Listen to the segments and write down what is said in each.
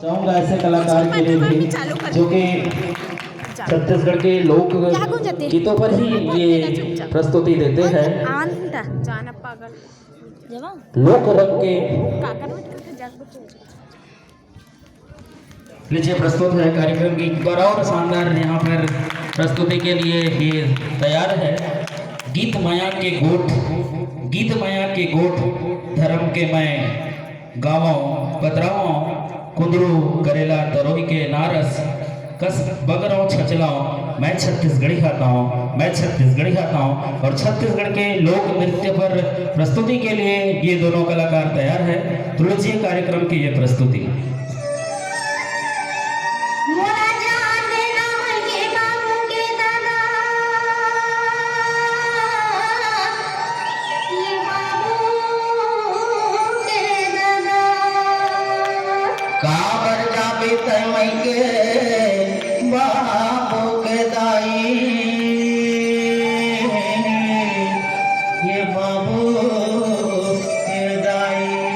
चाहूँगा ऐसे कलाकार के लिए भी जो कि छत्तीसगढ़ के लोक गीतों पर ही ये प्रस्तुति देते हैं। लोक रंग के लीजिए प्रस्तुत है कार्यक्रम की बड़ा और शानदार यहाँ पर प्रस्तुति के लिए ये तैयार है। गीत माया के गोठ धर्म के मैं गाँव बतराओ कुंदरू करेला तरोही के नारस कस बगरों छचलाओ मैं छत्तीसगढ़ी खाता हूँ और छत्तीसगढ़ के लोक नृत्य पर प्रस्तुति के लिए ये दोनों कलाकार तैयार है। तो लीजिए कार्यक्रम की ये प्रस्तुति। काबर जाबे तय के बाबू के दाई ये बाबू के दाई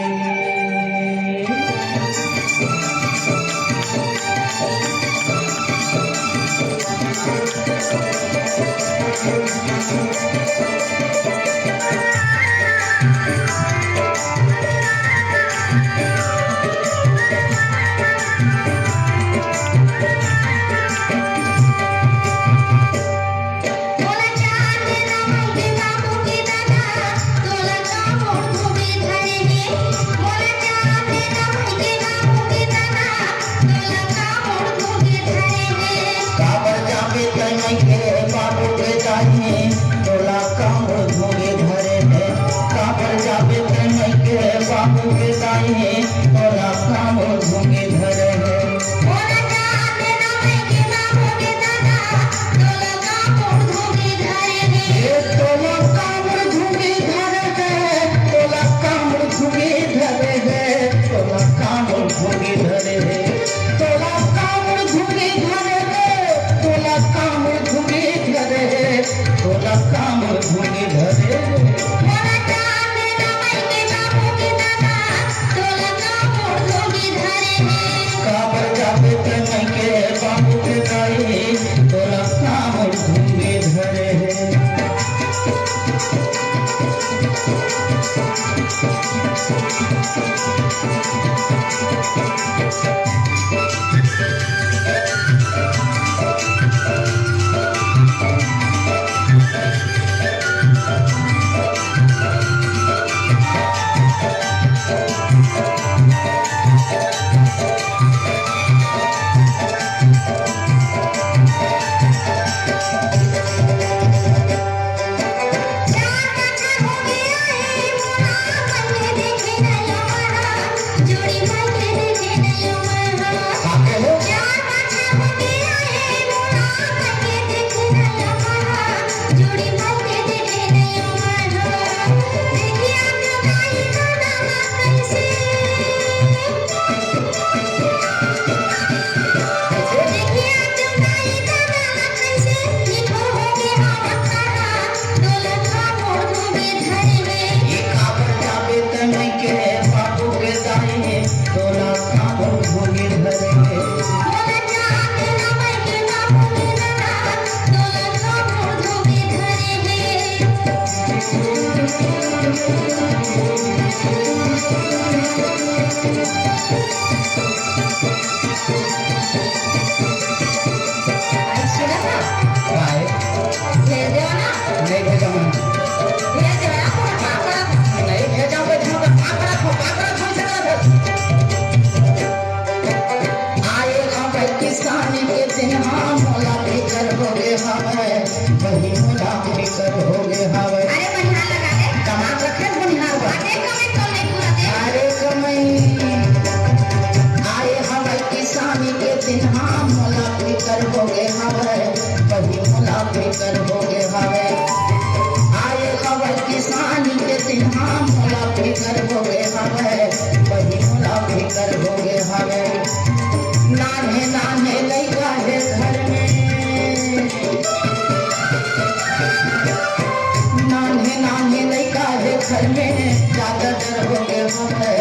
घर में ज्यादा डर हो गए हमें,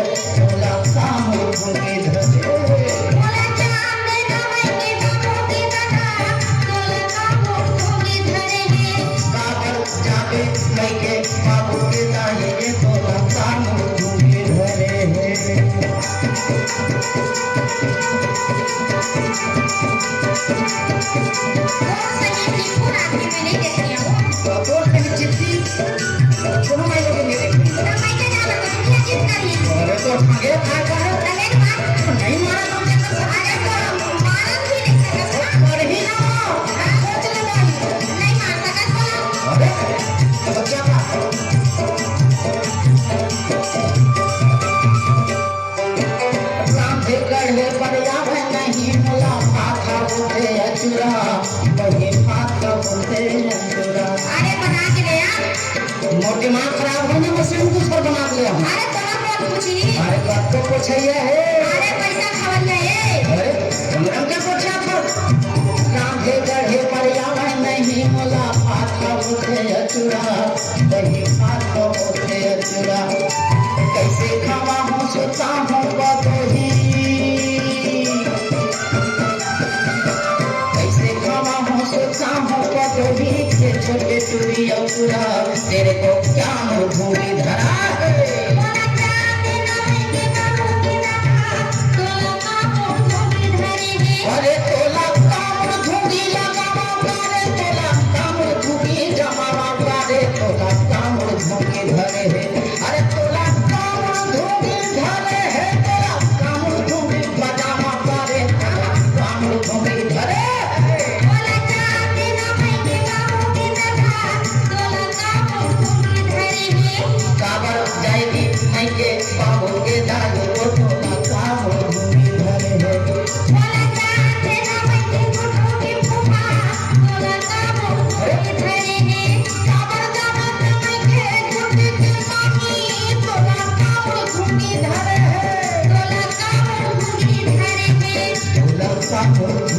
काम हो गए कपूर कहीं चिट्ठी दोनों भाई लोग नहीं देखी अरे तो आगे खा कर नहीं मारा पर ही ना अरे बच्चा का राम भेकर है पर आवे नहीं मुला फाथा बोले अचुरा वही फाथा बोले अचुरा मोटी माँ खराब होने में से दूसरा बना लिया अरे बात तो पूछिए है अरे हम क्या पूछा तो राम भेकर है पर आवे नहीं मुला फाथा बोले अचुरा वही फाथा बोले अचुरा कैसे खावा हूँ सोचा हूँ बदोही कैसे खावा हूँ सोचा हूँ बदोही के छोटे टूरी अपुरा तेरे को क्या भूमि धरा है अरे तोला कामड़ धूंगी लगावा करे तोला कामड़ धूंगी जमावा करे तोला कामड़ धूंगी धरे है अरे तोला कामड़ धूंगी धरे है तोला कामड़ धूंगी बजावा करे तोला कामड़ धूंगी धरे काबर जाएगी नहीं के बाबू के दादू को तोला कामड़ धूंगी धरे है Thank you.